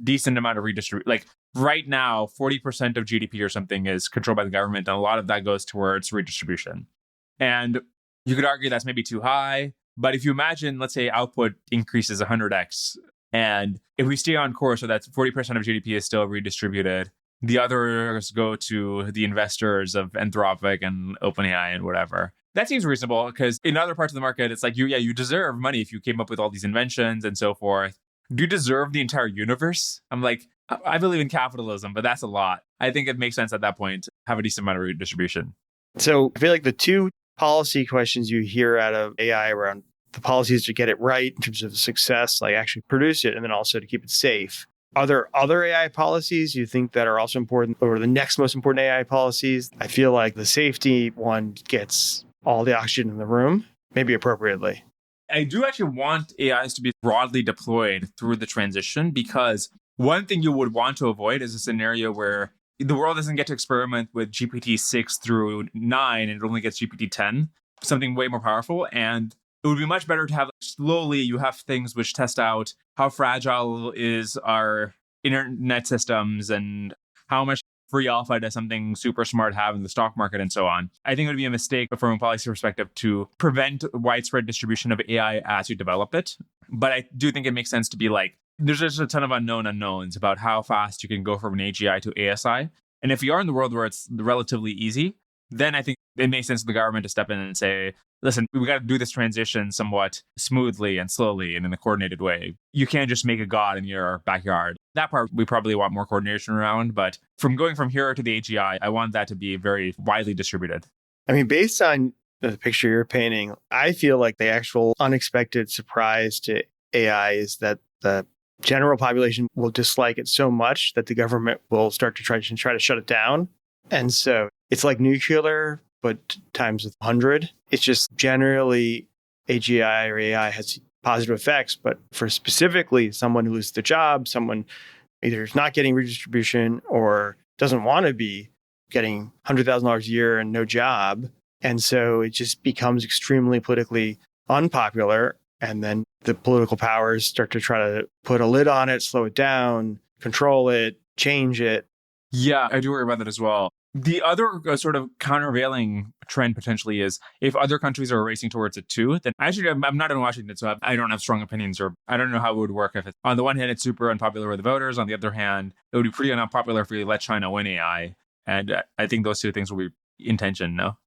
S2: decent amount of redistribution. Like right now, 40% of GDP or something is controlled by the government, and a lot of that goes towards redistribution. And you could argue that's maybe too high. But if you imagine, let's say output increases 100x, and if we stay on course so that 40% of GDP is still redistributed, the others go to the investors of Anthropic and OpenAI and whatever. That seems reasonable, because in other parts of the market, it's like, you deserve money if you came up with all these inventions and so forth. Do you deserve the entire universe? I'm like, I believe in capitalism, but that's a lot. I think it makes sense at that point to have a decent amount of redistribution.
S1: So I feel like the two policy questions you hear out of AI around the policies to get it right in terms of success, like actually produce it, and then also to keep it safe. Are there other AI policies you think that are also important, or the next most important AI policies? I feel like the safety one gets all the oxygen in the room, maybe appropriately.
S2: I do actually want AIs to be broadly deployed through the transition, because one thing you would want to avoid is a scenario where the world doesn't get to experiment with GPT 6 through 9 and it only gets GPT 10, something way more powerful. And it would be much better to have slowly, you have things which test out how fragile is our internet systems and how much free alpha does something super smart have in the stock market and so on. I think it would be a mistake from a policy perspective to prevent widespread distribution of AI as you develop it. But I do think it makes sense to be like, there's just a ton of unknowns about how fast you can go from an AGI to ASI. And if you are in the world where it's relatively easy, then I think it makes sense for the government to step in and say, listen, we got to do this transition somewhat smoothly and slowly and in a coordinated way. You can't just make a god in your backyard. That part we probably want more coordination around. But from going from here to the AGI, I want that to be very widely distributed.
S1: I mean, based on the picture you're painting, I feel like the actual unexpected surprise to AI is that the general population will dislike it so much that the government will start to try to shut it down. And so it's like nuclear, but times 100. It's just generally AGI or AI has positive effects, but for specifically someone who loses their job, someone either is not getting redistribution or doesn't want to be getting $100,000 a year and no job. And so it just becomes extremely politically unpopular. And then the political powers start to try to put a lid on it, slow it down, control it, change it.
S2: Yeah, I do worry about that as well. The other sort of countervailing trend potentially is if other countries are racing towards it too, then actually I'm not in Washington, so I don't have strong opinions, or I don't know how it would work if it's, on the one hand, it's super unpopular with the voters. On the other hand, it would be pretty unpopular if we let China win AI. And I think those two things will be in tension, no?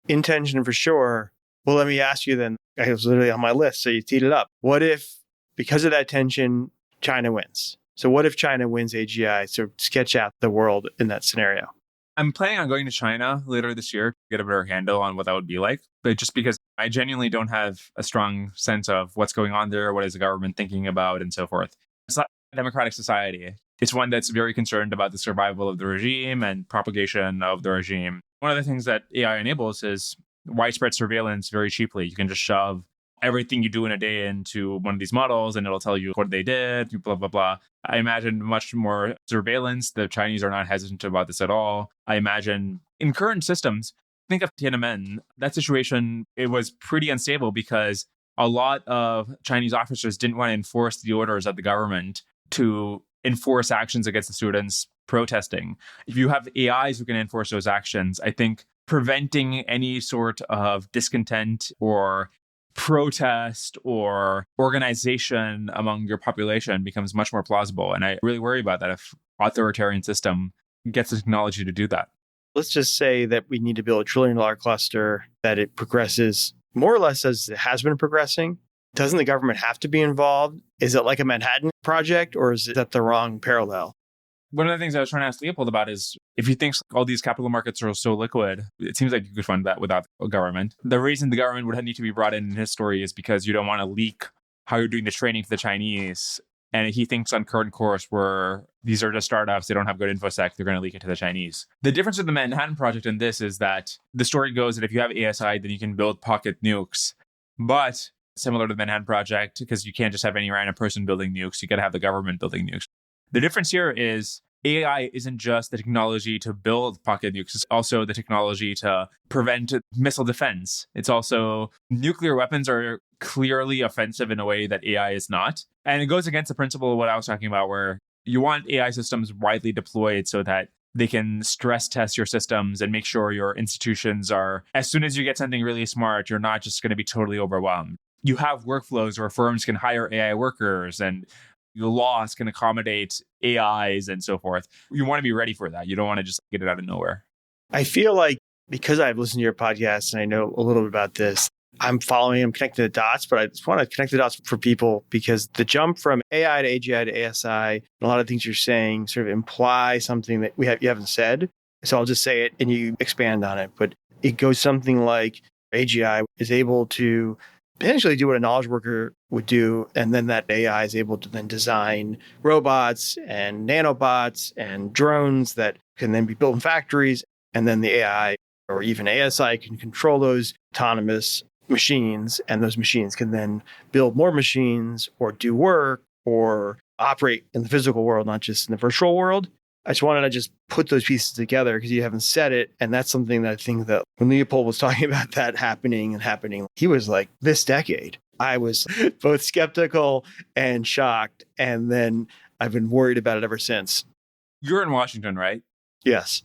S1: In tension for sure. Well, let me ask you then, it was literally on my list, so you teed it up. What if, because of that tension, China wins? So what if China wins AGI? So sketch out the world in that scenario.
S2: I'm planning on going to China later this year to get a better handle on what that would be like. But just because I genuinely don't have a strong sense of what's going on there, what is the government thinking about, and so forth. It's not a democratic society. It's one that's very concerned about the survival of the regime and propagation of the regime. One of the things that AI enables is widespread surveillance very cheaply. You can just shove everything you do in a day into one of these models and it'll tell you what they did, blah, blah, blah. I imagine much more surveillance. The Chinese are not hesitant about this at all. I imagine in current systems, think of Tiananmen, that situation, it was pretty unstable because a lot of Chinese officers didn't want to enforce the orders of the government to enforce actions against the students protesting. If you have AIs who can enforce those actions, I think preventing any sort of discontent or protest or organization among your population becomes much more plausible. And I really worry about that if authoritarian system gets the technology to do that.
S1: Let's just say that we need to build $1 trillion cluster, that it progresses more or less as it has been progressing. Doesn't the government have to be involved? Is it like a Manhattan Project, or is that the wrong parallel?
S2: One of the things I was trying to ask Leopold about is if you think all these capital markets are so liquid, it seems like you could fund that without a government. The reason the government would need to be brought in his story is because you don't want to leak how you're doing the training to the Chinese. And he thinks on current course where these are just startups, they don't have good infosec, they're going to leak it to the Chinese. The difference with the Manhattan Project in this is that the story goes that if you have ASI, then you can build pocket nukes. But similar to the Manhattan Project, because you can't just have any random person building nukes, you got to have the government building nukes. The difference here is AI isn't just the technology to build pocket nukes, it's also the technology to prevent missile defense. It's also nuclear weapons are clearly offensive in a way that AI is not. And it goes against the principle of what I was talking about, where you want AI systems widely deployed so that they can stress test your systems and make sure your institutions are, as soon as you get something really smart, you're not just going to be totally overwhelmed. You have workflows where firms can hire AI workers and the laws can accommodate AIs and so forth. You want to be ready for that. You don't want to just get it out of nowhere.
S1: I feel like because I've listened to your podcast and I know a little bit about this, I'm connecting the dots, but I just want to connect the dots for people because the jump from AI to AGI to ASI, and a lot of things you're saying sort of imply something that you haven't said. So I'll just say it and you expand on it. But it goes something like AGI is able to potentially do what a knowledge worker would do. And then that AI is able to then design robots and nanobots and drones that can then be built in factories. And then the AI or even ASI can control those autonomous machines. And those machines can then build more machines or do work or operate in the physical world, not just in the virtual world. I just wanted to just put those pieces together because you haven't said it. And that's something that I think that when Leopold was talking about that happening, he was like, this decade. I was both skeptical and shocked. And then I've been worried about it ever since.
S2: You're in Washington, right?
S1: Yes.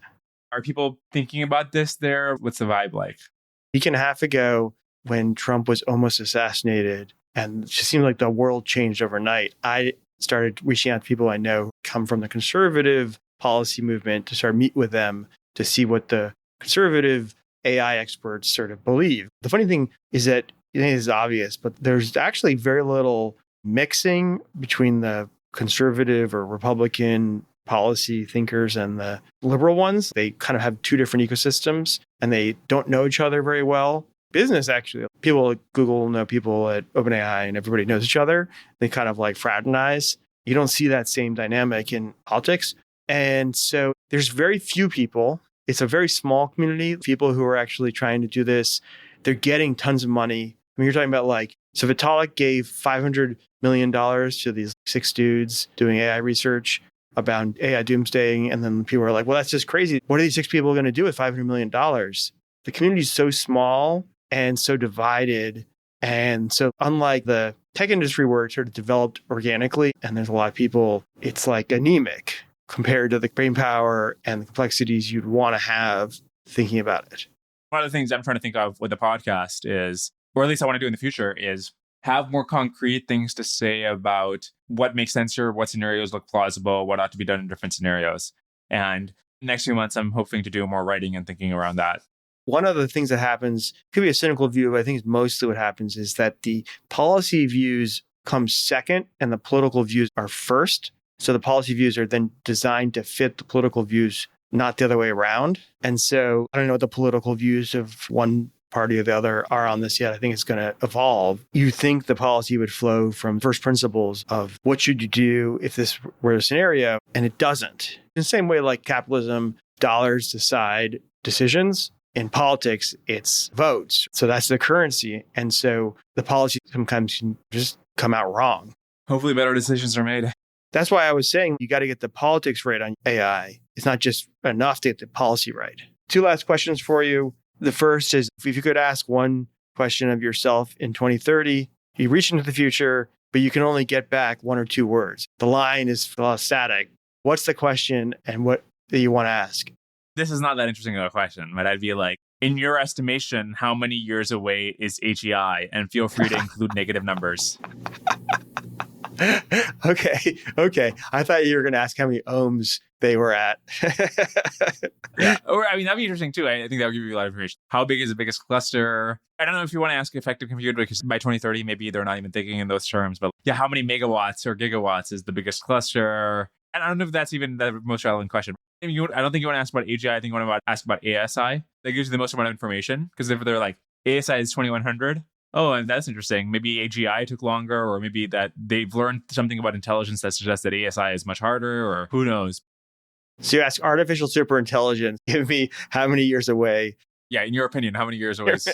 S2: Are people thinking about this there? What's the vibe like?
S1: A week and a half ago, when Trump was almost assassinated, and it just seemed like the world changed overnight, I started reaching out to people I know who come from the conservative policy movement to start meet with them to see what the conservative AI experts sort of believe. The funny thing is that it is obvious, but there's actually very little mixing between the conservative or Republican policy thinkers and the liberal ones. They kind of have two different ecosystems and they don't know each other very well. Business, actually, people at Google know people at OpenAI and everybody knows each other. They kind of like fraternize. You don't see that same dynamic in politics. And so there's very few people. It's a very small community, people who are actually trying to do this. They're getting tons of money. I mean, you're talking about so Vitalik gave $500 million to these 6 dudes doing AI research about AI doomsdaying. And then people are like, well, that's just crazy. What are these 6 people going to do with $500 million? The community is so small and so divided. And so unlike the tech industry where it sort of developed organically, and there's a lot of people, it's like anemic. compared to the brain power and the complexities you'd want to have thinking about it.
S2: One of the things I'm trying to think of with the podcast is, or at least I want to do in the future, is have more concrete things to say about what makes sense here, what scenarios look plausible, what ought to be done in different scenarios. And next few months, I'm hoping to do more writing and thinking around that.
S1: One of the things that happens, could be a cynical view, but I think it's mostly what happens is that the policy views come second and the political views are first. So the policy views are then designed to fit the political views, not the other way around. And so I don't know what the political views of one party or the other are on this yet. I think it's going to evolve. You think the policy would flow from first principles of what should you do if this were a scenario, and it doesn't. In the same way like capitalism, dollars decide decisions. In politics, it's votes. So that's the currency. And so the policy sometimes can just come out wrong.
S2: Hopefully better decisions are made.
S1: That's why I was saying you got to get the politics right on AI. It's not just enough to get the policy right. Two last questions for you. The first is, if you could ask one question of yourself in 2030, you reach into the future, but you can only get back one or two words. The line is static. What's the question and what do you want to ask?
S2: This is not that interesting of a question, but I'd be like, in your estimation, how many years away is AGI? And feel free to include negative numbers.
S1: Okay. I thought you were going to ask how many ohms they were at.
S2: Yeah. Or, I mean, that'd be interesting too. I think that would give you a lot of information. How big is the biggest cluster? I don't know if you want to ask effective compute, because by 2030, maybe they're not even thinking in those terms. But yeah, how many megawatts or gigawatts is the biggest cluster? And I don't know if that's even the most relevant question. I don't think you want to ask about AGI. I think you want to ask about ASI. That gives you the most amount of information. Because if they're like, ASI is 2100, oh, and that's interesting. Maybe AGI took longer, or maybe that they've learned something about intelligence that suggests that ASI is much harder, or who knows.
S1: So you ask artificial superintelligence, give me how many years away?
S2: Yeah, in your opinion, how many years away is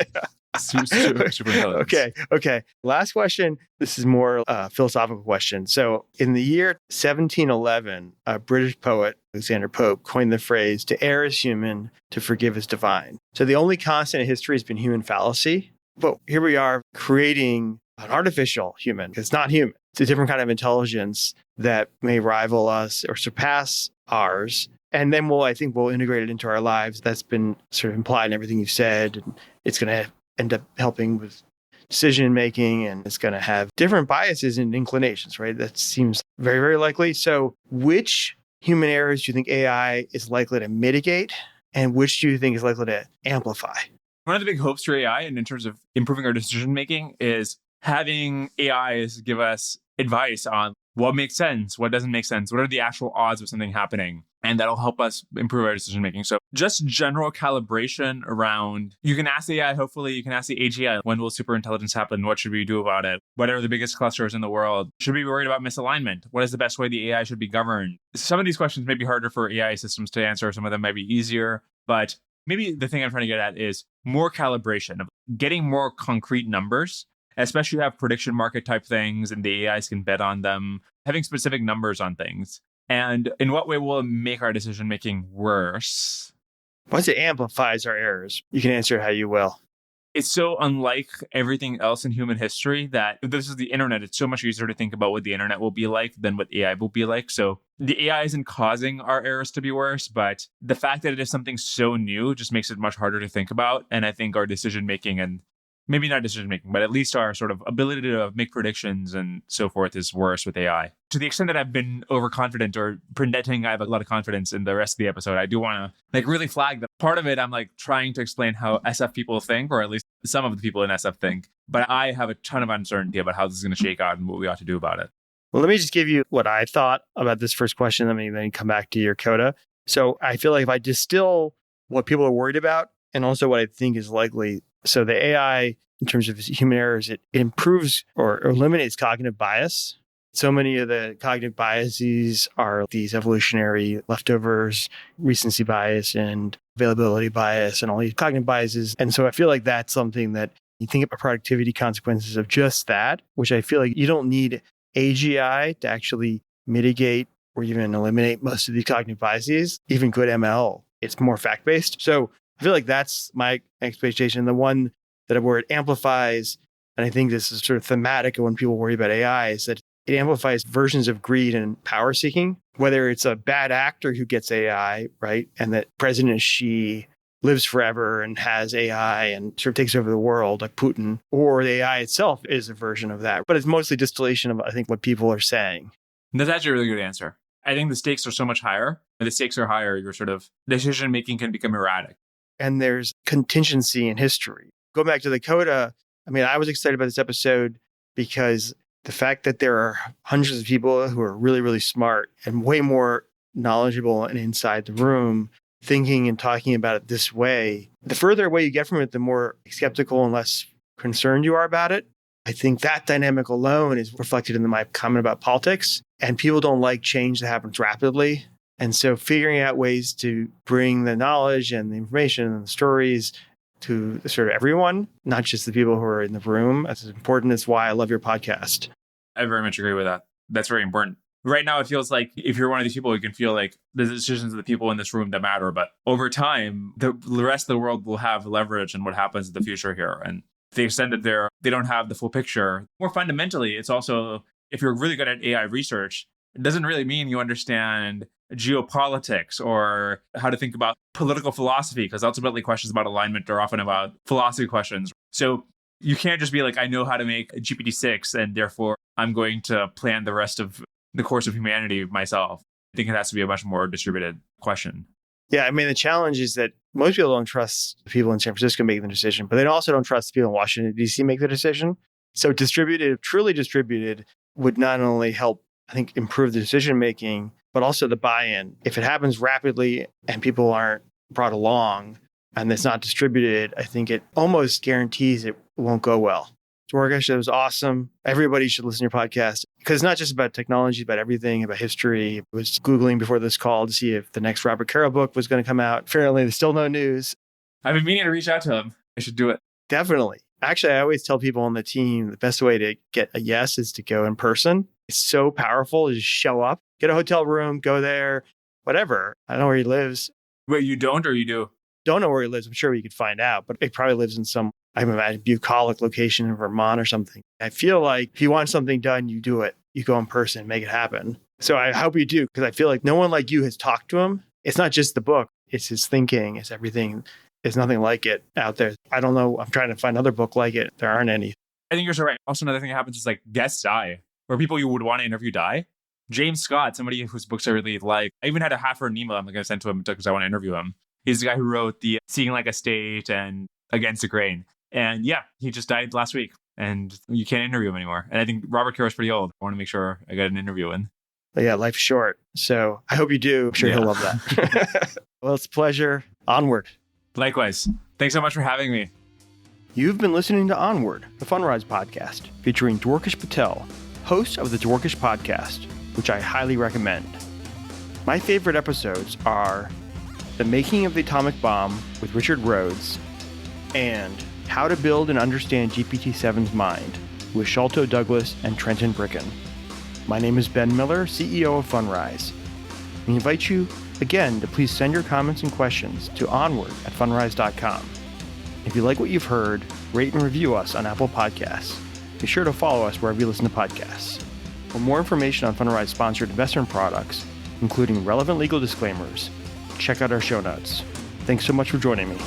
S2: superintelligence?
S1: Okay. Last question. This is more a philosophical question. So in the year 1711, a British poet, Alexander Pope, coined the phrase, to err is human, to forgive is divine. So the only constant in history has been human fallacy. But here we are creating an artificial human. It's not human. It's a different kind of intelligence that may rival us or surpass ours. And then I think we'll integrate it into our lives. That's been sort of implied in everything you've said. And it's going to end up helping with decision making, and it's going to have different biases and inclinations, right? That seems very, very likely. So which human errors do you think AI is likely to mitigate? And which do you think is likely to amplify?
S2: One of the big hopes for AI, and in terms of improving our decision making, is having AIs give us advice on what makes sense, what doesn't make sense, what are the actual odds of something happening. And that'll help us improve our decision making. So just general calibration around, you can ask the AI, hopefully you can ask the AGI, when will superintelligence happen? What should we do about it? What are the biggest clusters in the world? Should we be worried about misalignment? What is the best way the AI should be governed? Some of these questions may be harder for AI systems to answer. Some of them might be easier, but maybe the thing I'm trying to get at is more calibration of getting more concrete numbers, especially have prediction market type things and the AIs can bet on them, having specific numbers on things. And in what way will it make our decision making worse?
S1: Once it amplifies our errors, you can answer how you will.
S2: It's so unlike everything else in human history that if this is the internet, it's so much easier to think about what the internet will be like than what AI will be like. So the AI isn't causing our errors to be worse, but the fact that it is something so new just makes it much harder to think about. And I think our decision making, and maybe not decision making, but at least our sort of ability to make predictions and so forth is worse with AI. To the extent that I've been overconfident or pretending I have a lot of confidence in the rest of the episode, I do want to really flag that part of it. I'm trying to explain how SF people think, or at least some of the people in SF think. But I have a ton of uncertainty about how this is going to shake out and what we ought to do about it.
S1: Well, let me just give you what I thought about this first question. Let me then come back to your coda. So I feel like if I distill what people are worried about and also what I think is likely. So the AI, in terms of human errors, it improves or eliminates cognitive bias. So many of the cognitive biases are these evolutionary leftovers, recency bias and availability bias and all these cognitive biases. And so I feel like that's something that you think about productivity consequences of just that, which I feel like you don't need AGI to actually mitigate or even eliminate most of these cognitive biases. Even good ML, it's more fact-based. So I feel like that's my expectation. The one that where it amplifies, and I think this is sort of thematic of when people worry about AI, is that it amplifies versions of greed and power seeking, whether it's a bad actor who gets AI, right? And that President Xi lives forever and has AI and sort of takes over the world like Putin, or the AI itself is a version of that. But it's mostly distillation of, I think, what people are saying.
S2: That's actually a really good answer. I think the stakes are so much higher. When the stakes are higher, your sort of decision-making can become erratic.
S1: And there's contingency in history. Going back to the coda, I mean, I was excited about this episode because the fact that there are hundreds of people who are really, really smart and way more knowledgeable and inside the room thinking and talking about it this way, the further away you get from it, the more skeptical and less concerned you are about it. I think that dynamic alone is reflected in my comment about politics. And people don't like change that happens rapidly. And so figuring out ways to bring the knowledge and the information and the stories to sort of everyone, not just the people who are in the room, that's as important as why I love your podcast.
S2: I very much agree with that. That's very important. Right now, it feels like if you're one of these people, you can feel like the decisions of the people in this room that matter. But over time, the rest of the world will have leverage in what happens in the future here. And to the extent that they don't have the full picture. More fundamentally, it's also, if you're really good at AI research, it doesn't really mean you understand geopolitics or how to think about political philosophy, because ultimately questions about alignment are often about philosophy questions. So you can't just be like, I know how to make a GPT-6 and therefore I'm going to plan the rest of the course of humanity myself. I think it has to be a much more distributed question.
S1: Yeah, I mean, the challenge is that most people don't trust the people in San Francisco making the decision, but they also don't trust the people in Washington, D.C. make the decision. So distributed, truly distributed, would not only help, I think, improve the decision making, but also the buy-in. If it happens rapidly and people aren't brought along and it's not distributed, I think it almost guarantees it won't go well. Dwarkesh, it was awesome. Everybody should listen to your podcast because it's not just about technology, about everything, about history. I was Googling before this call to see if the next Robert Caro book was going to come out. Apparently, there's still no news.
S2: I've been meaning to reach out to him. I should do it.
S1: Definitely. Actually, I always tell people on the team the best way to get a yes is to go in person. It's so powerful to just show up, get a hotel room, go there, whatever. I don't know where he lives.
S2: Wait, you don't or you do?
S1: Don't know where he lives. I'm sure we could find out, but he probably lives in some, I imagine, bucolic location in Vermont or something. I feel like if you want something done, you do it. You go in person, make it happen. So I hope you do, because I feel like no one like you has talked to him. It's not just the book. It's his thinking. It's everything. There's nothing like it out there. I don't know. I'm trying to find another book like it. There aren't any.
S2: I think you're so right. Also, another thing that happens is like guests die, or people you would want to interview die. James Scott, somebody whose books I really like. I even had a half-written email I'm going to send to him because I want to interview him. He's the guy who wrote the Seeing Like a State and Against the Grain. And yeah, he just died last week and you can't interview him anymore. And I think Robert Caro's pretty old. I want to make sure I get an interview in.
S1: But yeah, life's short. So I hope you do. I'm sure he'll love that. Well, it's a pleasure. Onward.
S2: Likewise. Thanks so much for having me.
S1: You've been listening to Onward, the Funrise podcast, featuring Dwarkesh Patel, host of the Dwarkesh podcast, which I highly recommend. My favorite episodes are The Making of the Atomic Bomb with Richard Rhodes and How to Build and Understand GPT-7's Mind with Sholto Douglas and Trenton Bricken. My name is Ben Miller, CEO of Funrise. We invite you again to please send your comments and questions to onward@funrise.com. If you like what you've heard, rate and review us on Apple Podcasts. Be sure to follow us wherever you listen to podcasts. For more information on Funrise sponsored investment products, including relevant legal disclaimers, check out our show notes. Thanks so much for joining me.